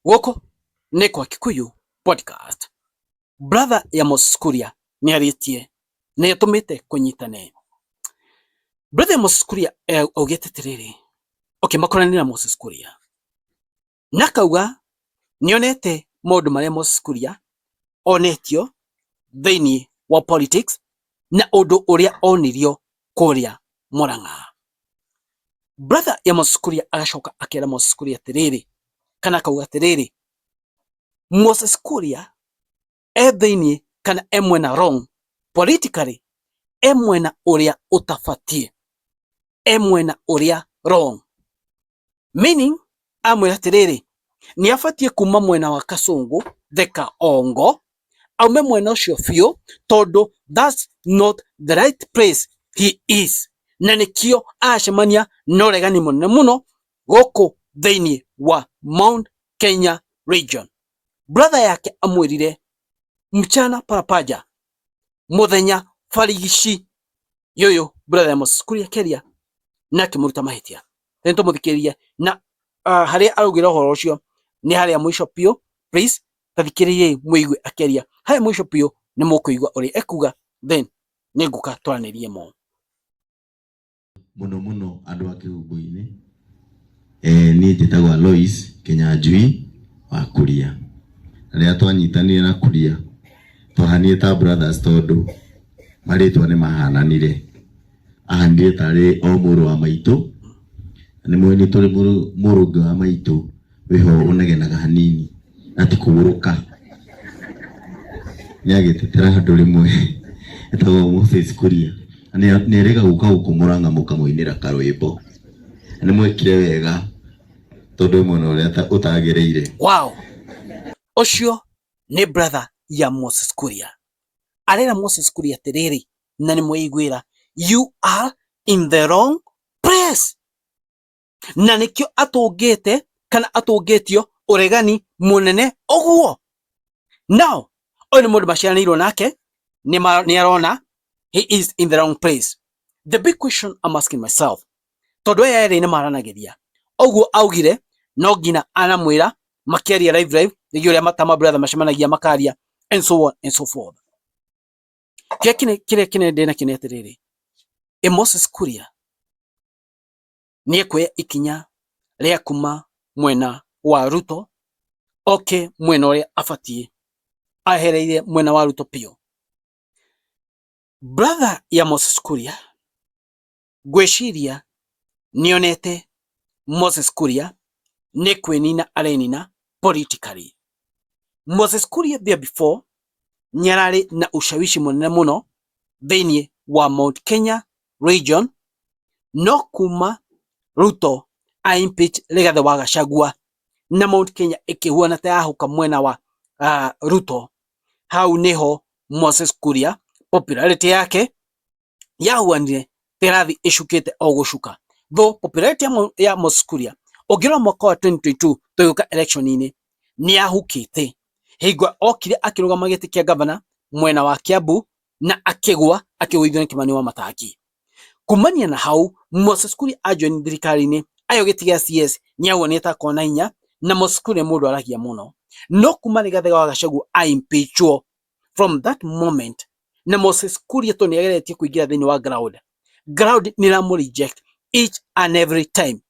Goko nĩ kwa Kikuyu podcast. Brother ya Moses Kuria nĩ arĩtie nĩ atũmĩte kũnyitane. Brother ya Moses Kuria augĩte atĩrĩrĩ, makorani na Moses Kuria na kauga nĩonete maũndũ marĩa Moses Kuria onetio thĩinĩ wa politics na ũndũ ũrĩa onirio kũrĩa Murang'a. Brother ya Moses Kuria agacoka akĩra Moses Kuria atĩrĩrĩ, kana kauga atĩrĩrĩ, Moses Kuria thĩinĩ kana mwena wrong politically, mwena ũrĩa ũtabatie, mwena ũrĩa wrong, meaning amwĩra atĩrĩrĩ, nĩ abatie kuma mwena wa Kasongo the Kaongo aume mwena ũcio biũ, tondũ that's not the right place he is, na nĩkĩo acemania na ũregani mũnene mũno gũkũ thĩinĩ wa Mount Kenya region. Brother yake amwĩrire mchana parapaja muthenya barigici yoyo. Brother ya Moses Kuria keria na akĩmũruta mahĩtia. Tento mũthikĩrĩrie na harĩa araugĩra ũhoro ũcio nĩ harĩa mũico biũ. Please tathikĩrĩrie mũigue akeria harĩa mũico biũ, nĩ mũkũigua ũrĩa ekuga, then nĩ ngũka twaranĩrie mo mũno andũ a kĩhumbu-inĩ. Niĩ njĩtagwo Alois Kĩnyanjui wa Kuria. Rĩrĩa twanyitanire na Kuria twahanire ta brothers, tondũ marĩtwa nĩ mahananire. Ahanire tarĩ o mũrũ wa maitũ, nĩ mwene tũrĩ mũrũngi wa maitũ wĩho ũnegenaga hanini na ti kũgũrũka. Nĩagĩtetera handũ rĩmwe etagwo Moses Kuria, nĩerĩga gũka gũkũ Murang'a mũkamũinĩra karwĩmbo. Nĩ mwĩkire wega tondũ mwena ũrĩa ũtagĩrĩire. Wow, ũcio nĩ brother ya Moses Kuria arera Moses Kuria atĩrĩrĩ, na nĩ mwĩiguĩra, you are in the wrong place, na nĩkĩo atũngĩte kana atũngĩtio ũregani mũnene ũguo. Now ũyũ nĩ mũndũ maciaranĩirwo nake, nĩ arona he is in the wrong place. The big question I'm asking myself, tondũ aya erĩ nĩ maranagĩria ũguo augire, no nginya anamwĩra makĩaria live nĩguo ũrĩa matama brother macemanagia makaria and so on and so forth. Kĩrĩa kĩnene ndĩna kĩnĩ atĩrĩrĩ, Moses Kuria nĩ ekwoya ikinya rĩa kuma mwena wa Ruto mwena ũrĩa abatie, ahereire mwena wa Ruto piũ. Brother ya Moses Kuria gwĩciria nĩonete Moses Kuria nĩ kwĩnina arenina politically. Moses Kuria there before nĩararĩ na ushawishi mũnene mũno thĩinĩ wa Mount Kenya region, no kuma Ruto impeach Rigathĩ wa Gachagua na Mount Kenya ĩkĩhuana ta yahuka mwena wa Ruto, hau nĩho Moses Kuria popularity yake yahuanire tĩrathi ĩcukĩte o gũcuka. Though popularity ya Moses Kuria ũngĩrora mwaka wa 2022 tũgĩũka election-inĩ nĩyahukĩte, hingo okire akĩrũgama gĩtĩ kĩa governor mwena wa Kiambu na akĩgwa akĩgũithio nĩ Kimani Wamatangi. Kumania na hau Moses Kuria ajoini thirikari-inĩ ayo gĩtĩ gĩa CS nĩahuanire ta kona hinya, na Moses Kuria mũndũ aragia mũno, no kuma Rigathĩ wa Gachagua impeachwo. From that moment na Moses Kuria to nĩageretie kũingĩra thĩinĩ wa ground nĩramũ reject each and every time.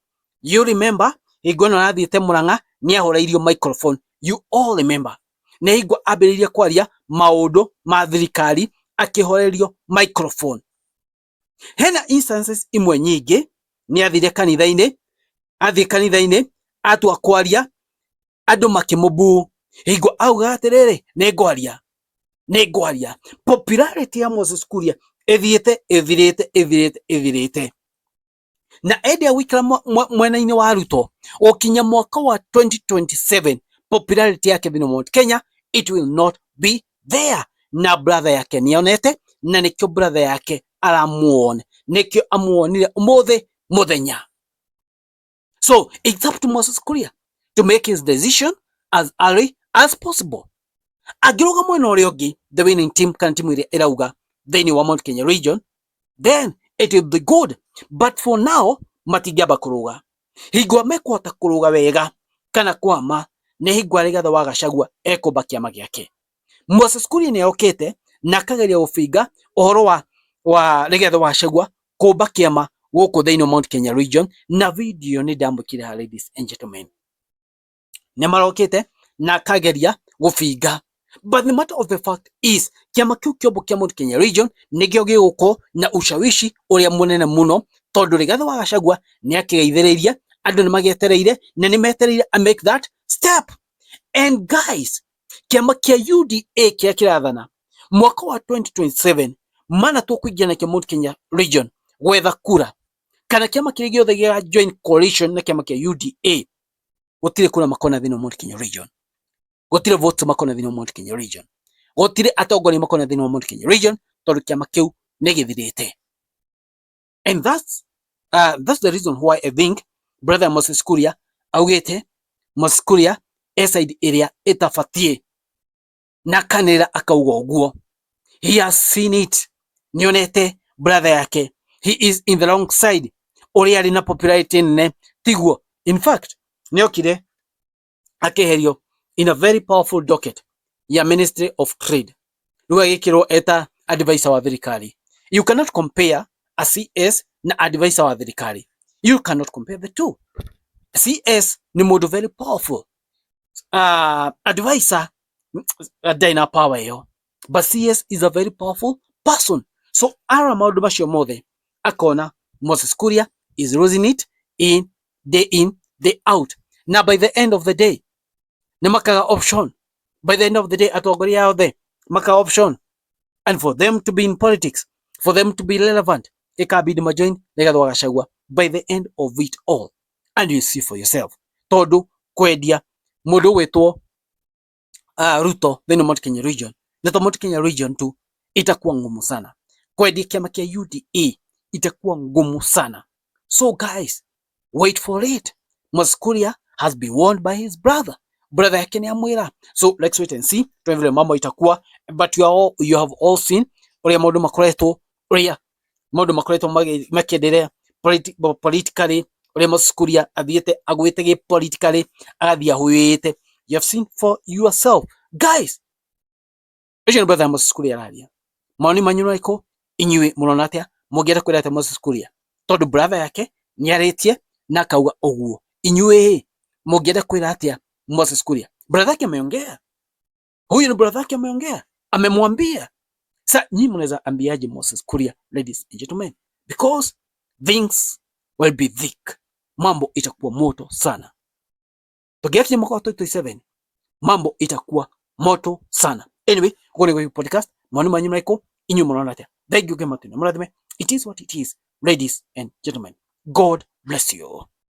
You remember hingo ĩno arathiĩte Murang'a nĩahũrĩirio microphone, you all remember. Nĩ hingo ambĩrĩirie kwaria maũndũ ma thirikari akĩhorerio microphone. Hena instances imwe nyingĩ nĩathire kanitha-inĩ, athiĩ kanitha-inĩ atua kwaria andũ makĩmũbuu, hingo auga atĩrĩrĩ, nĩ ngwaria. Popularity ya Moses Kuria ĩthirĩte na ende awikira mwena-inĩ wa Ruto ũkinya mwaka wa 2027 popularity yake thĩinĩ Mount Kenya it will not be there. Na brother yake nĩonete, na nĩkĩo brother yake aramuona, nĩkĩo amuonire ũmũthĩ mũthenya. So it's up to Moses Kuria to make his decision as early as possible. Angĩrũga mwena ũrĩa ũngĩ the winning team kana timu ĩrĩa ĩrauga thĩinĩ wa Mount Kenya region, then it will be good, but for now matingĩamba kũrũga. Hingo mekũhota kũrũga wega kana kwama nĩ hingwa Rigathĩ wa Gachagua ekũmba kĩama gĩake. Moses Kuria nĩ okĩte na akageria gũbinga ũhoro wa Rigathĩ wa Gachagua kũmba kĩama gũkũ thĩinĩ Mount Kenya region, na video nĩ ndamũkire ha, ladies and gentlemen. Nĩ marokĩte na akageria gũbinga, but the matter of the fact is kĩama kĩu kĩombũ kĩa Mount Kenya region nĩkĩo gĩgũkorwo na ushawishi ũrĩa mũnene mũno, tondũ Rigathĩ wa Gachagua nĩ akĩgeithĩrĩirie, andũ nĩ magĩetereire na nĩ metereire a make that step. And guys, kĩama kĩa UDA kĩrĩa kĩrathana mwaka wa 2027 mana tũkũingĩra nakĩo Mount Kenya region gwetha kura, kana kĩama kĩrĩa gĩothe gĩa join coalition na kĩama kĩa UDA, gũtirĩ kura makona thĩinĩ Mount Kenya region, gũtirĩ votes makona thĩinĩ Mount Kenya region, gũtirĩ atongoria makona thĩinĩ Mount Kenya region, tondũ kĩama kĩu nĩ gĩthirĩte. And that's the reason why I think brother Moses Kuria augĩte Moses Kuria side ĩrĩa ĩtabatiĩ, na kanĩra akauga ũguo. He has seen it. Nĩonete brother yake, he is in the wrong side, ũrĩa arĩ na popularity nene tiguo. In fact, nĩokire akĩherio in a very powerful docket ya Ministry of Trade, rĩu agĩkĩrwo eta advisor wa thirikari. You cannot compare a CS na advisor wa thirikari. You cannot compare the two. CS ni mũndũ very powerful, advisor ndarĩ na power ĩyo, but CS is a very powerful person. So ara maũndũ macio mothe akona Moses Kuria is losing it in, day out. Na by the end of the day nĩ makaga option. By the end of the day atongoria othe makaga option, and for them to be in politics, for them to be relevant, ikabidi majoin Rigathĩ wa Gachagua by the end of it all. And you see for yourself, tondu kwendia mundu wetwo Ruto thĩinĩ Mount Kenya region, na Mount Kenya region tu itakuwa ngumu sana. Kwendia kĩama kĩa UDA itakuwa ngumu sana. So guys, wait for it. Moses Kuria has been warned by his brother yake nĩ amwĩra. So let's wait and see vile mambo itakuwa, but you have all seen ũrĩa maũndũ makoretwo makĩendelea politically, ũrĩa Moses Kuria athiĩte agwĩte politically, agathiĩ ahũĩte. You have seen for yourself guys. Ũcio nĩ brother Moses Kuria araria. Maoni manyu nĩ marĩkũ? Inyuĩ mũrona atĩa? Mũngĩenda kwĩra atĩa Moses Kuria? Tondũ brother yake nĩarĩtie na akauga ũguo. Inyuĩ mũngĩenda kwĩra atĩa Moses Kuria? Brother yake ameongea. Huyu ni brother yake ameongea. Amemwambia. Sasa nyinyi mnaweza ambiaje Moses Kuria, ladies and gentlemen? Because things will be thick. Mambo itakuwa moto sana. Tukiakia mwaka wa 2027, mambo itakuwa moto sana. Anyway, kwa podcast, maoni manyu mnaiko, inyu mnaona atia. Thank you very much. It is what it is, ladies and gentlemen. God bless you.